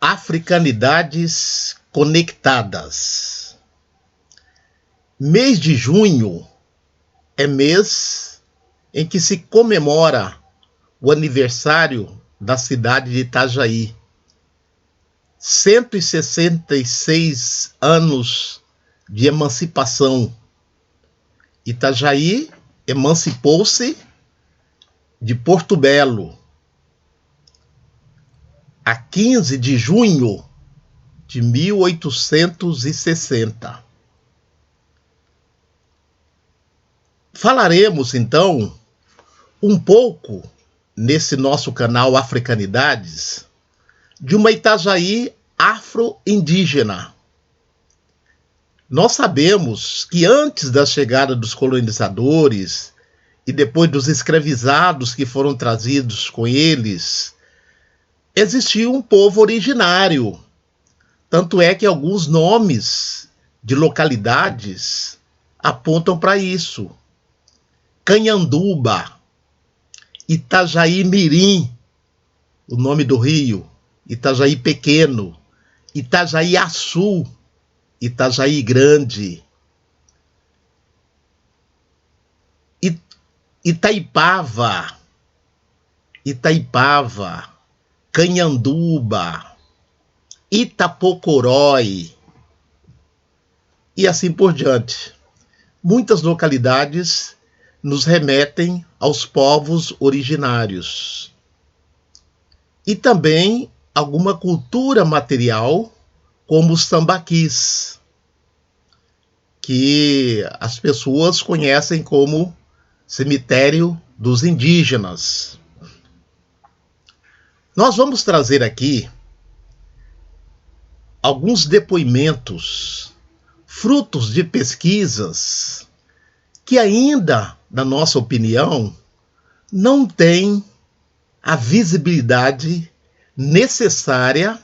Africanidades conectadas. Mês de junho é mês em que se comemora o aniversário da cidade de Itajaí. 166 anos de emancipação. Itajaí emancipou-se de Porto Belo a 15 de junho de 1860. Falaremos, então, um pouco, nesse nosso canal Africanidades, de uma Itajaí afro-indígena. Nós sabemos que antes da chegada dos colonizadores e depois dos escravizados que foram trazidos com eles, existia um povo originário. Tanto é que alguns nomes de localidades apontam para isso. Canhanduba, Itajaí Mirim, o nome do rio, Itajaí Pequeno, Itajaí Açu, Itajaí Grande, Itaipava, Canhanduba, Itapocorói e assim por diante. Muitas localidades nos remetem aos povos originários. E também alguma cultura material, como os tambaquis, que as pessoas conhecem como cemitério dos indígenas. Nós vamos trazer aqui alguns depoimentos, frutos de pesquisas, que ainda, na nossa opinião, não têm a visibilidade necessária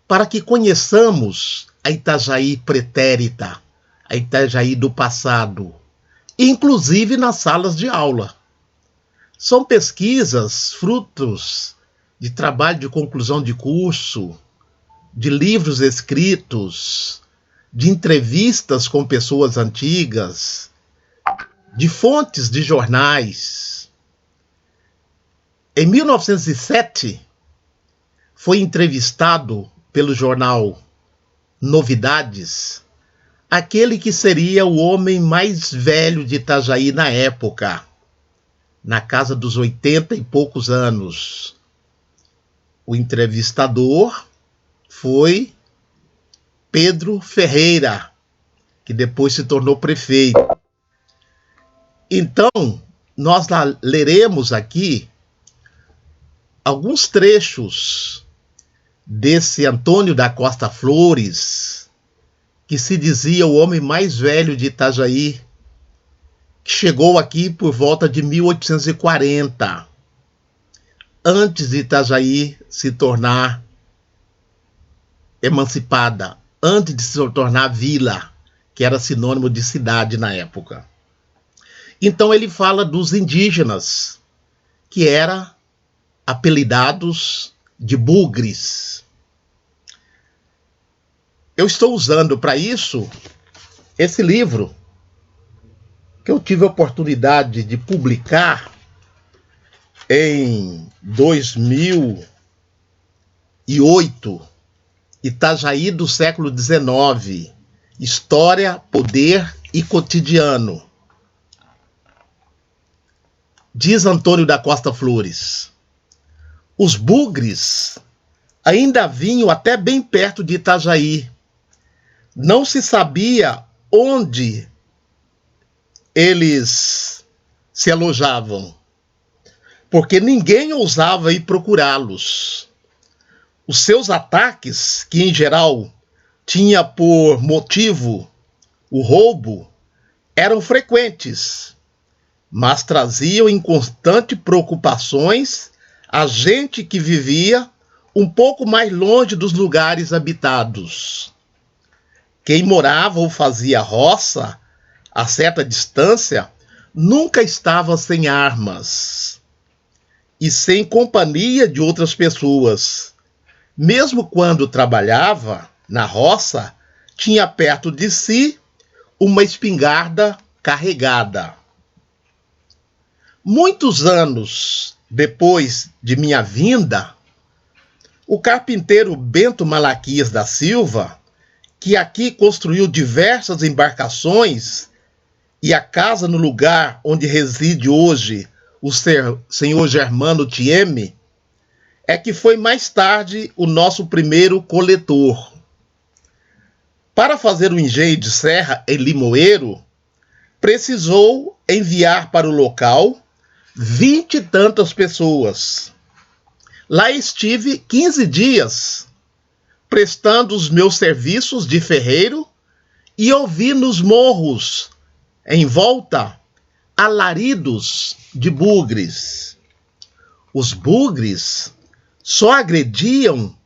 para que conheçamos a Itajaí pretérita, a Itajaí do passado, inclusive nas salas de aula. São pesquisas, frutos de trabalho de conclusão de curso, de livros escritos, de entrevistas com pessoas antigas, de fontes de jornais. Em 1907, foi entrevistado pelo jornal Novidades aquele que seria o homem mais velho de Itajaí na época, na casa dos 80 e poucos anos. O entrevistador foi Pedro Ferreira, que depois se tornou prefeito. Então, nós leremos aqui alguns trechos desse Antônio da Costa Flores, que se dizia o homem mais velho de Itajaí, que chegou aqui por volta de 1840, antes de Itajaí se tornar emancipada, antes de se tornar vila, que era sinônimo de cidade na época. Então ele fala dos indígenas, que eram apelidados de bugres. Eu estou usando para isso esse livro, que eu tive a oportunidade de publicar em 2008, Itajaí do século XIX, História, Poder e Cotidiano. Diz Antônio da Costa Flores: os bugres ainda vinham até bem perto de Itajaí. Não se sabia onde eles se alojavam, porque ninguém ousava ir procurá-los. Os seus ataques, que em geral tinha por motivo o roubo, eram frequentes, mas traziam em constante preocupações a gente que vivia um pouco mais longe dos lugares habitados. Quem morava ou fazia roça a certa distância nunca estava sem armas e sem companhia de outras pessoas, mesmo quando trabalhava na roça, tinha perto de si uma espingarda carregada. Muitos anos depois de minha vinda, o carpinteiro Bento Malaquias da Silva, que aqui construiu diversas embarcações e a casa no lugar onde reside hoje o senhor Germano Thieme, é que foi mais tarde o nosso primeiro coletor. Para fazer o engenho de serra em Limoeiro, precisou enviar para o local 20 e tantas pessoas. Lá estive 15 dias, prestando os meus serviços de ferreiro e ouvi nos morros, em volta, alaridos de bugres. Os bugres só agrediam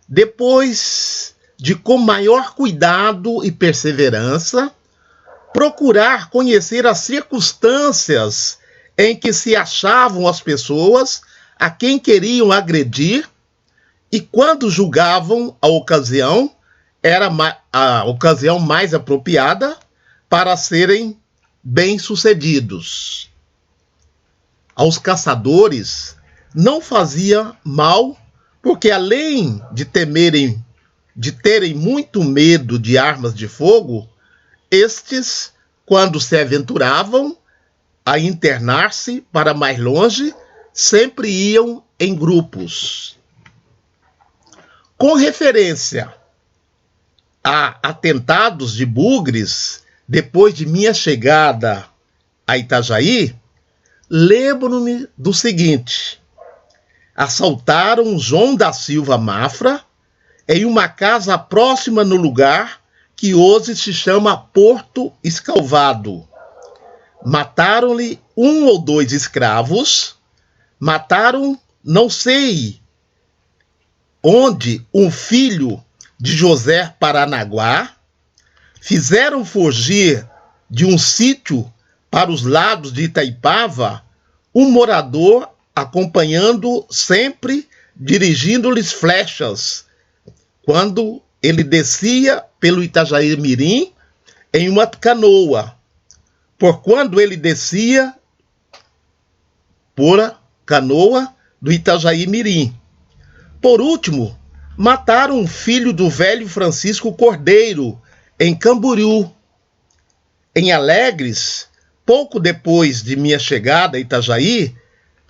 depois de, com maior cuidado e perseverança, procurar conhecer as circunstâncias em que se achavam as pessoas a quem queriam agredir, e quando julgavam a ocasião, era a ocasião mais apropriada para serem bem-sucedidos. Aos caçadores não fazia mal, porque além de terem muito medo de armas de fogo, estes, quando se aventuravam a internar-se para mais longe, sempre iam em grupos. Com referência a atentados de bugres, depois de minha chegada a Itajaí, lembro-me do seguinte: assaltaram João da Silva Mafra em uma casa próxima no lugar que hoje se chama Porto Escalvado. Mataram-lhe 1 ou 2 escravos, mataram, não sei onde, um filho de José Paranaguá, fizeram fugir de um sítio para os lados de Itaipava um morador acompanhando sempre, dirigindo-lhes flechas, quando ele descia pelo Itajaí Mirim em uma canoa. Por quando ele descia por a canoa do Itajaí Mirim. Por último, mataram um filho do velho Francisco Cordeiro, em Camboriú. Em Alegres, pouco depois de minha chegada a Itajaí,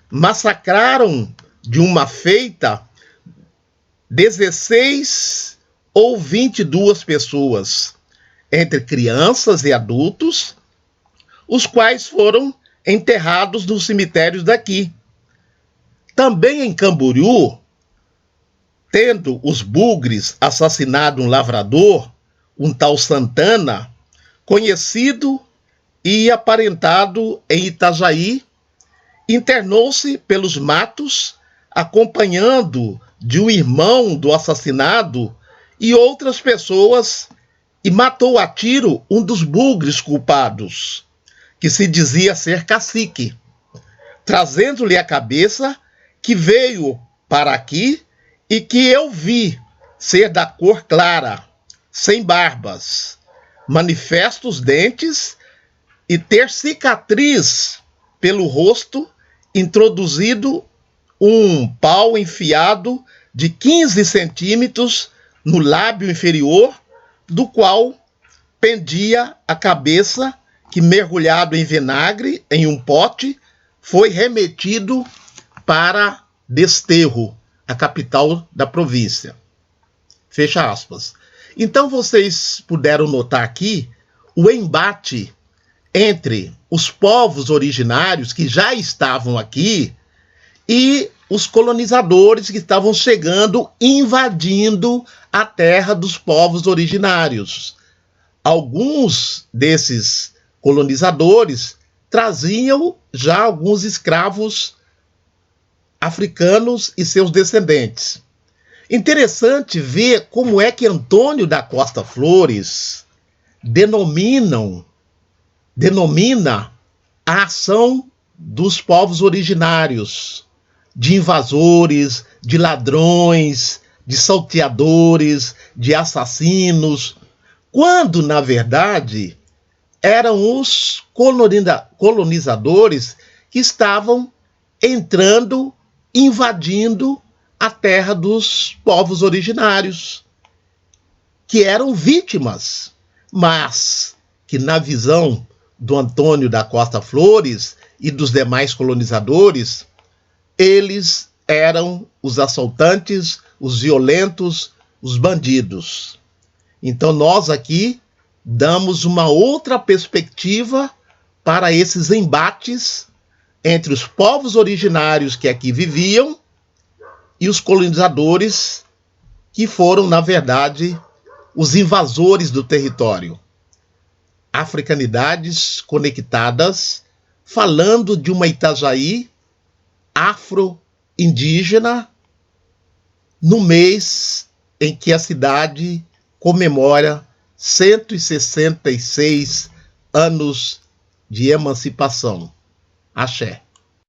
massacraram de uma feita 16 ou 22 pessoas, entre crianças e adultos, os quais foram enterrados nos cemitérios daqui. Também em Camboriú, tendo os bugres assassinado um lavrador, um tal Santana, conhecido e aparentado em Itajaí, internou-se pelos matos, acompanhando de um irmão do assassinado e outras pessoas, e matou a tiro um dos bugres culpados, que se dizia ser cacique, trazendo-lhe a cabeça, que veio para aqui e que eu vi ser da cor clara, sem barbas, manifestos dentes e ter cicatriz pelo rosto, introduzido um pau enfiado de 15 centímetros no lábio inferior, do qual pendia a cabeça que, mergulhado em vinagre em um pote, foi remetido para Desterro, a capital da província. Fecha aspas. Então vocês puderam notar aqui o embate entre os povos originários que já estavam aqui e os colonizadores que estavam chegando, invadindo a terra dos povos originários. Alguns desses colonizadores traziam já alguns escravos africanos e seus descendentes. Interessante ver como é que Antônio da Costa Flores denomina a ação dos povos originários, de invasores, de ladrões, de salteadores, de assassinos, quando, na verdade, eram os colonizadores que estavam entrando, invadindo a terra dos povos originários, que eram vítimas, mas que, na visão do Antônio da Costa Flores e dos demais colonizadores, eles eram os assaltantes, os violentos, os bandidos. Então nós aqui damos uma outra perspectiva para esses embates entre os povos originários que aqui viviam e os colonizadores que foram, na verdade, os invasores do território. Africanidades conectadas, falando de uma Itajaí afro-indígena no mês em que a cidade comemora 166 anos de emancipação. Axé.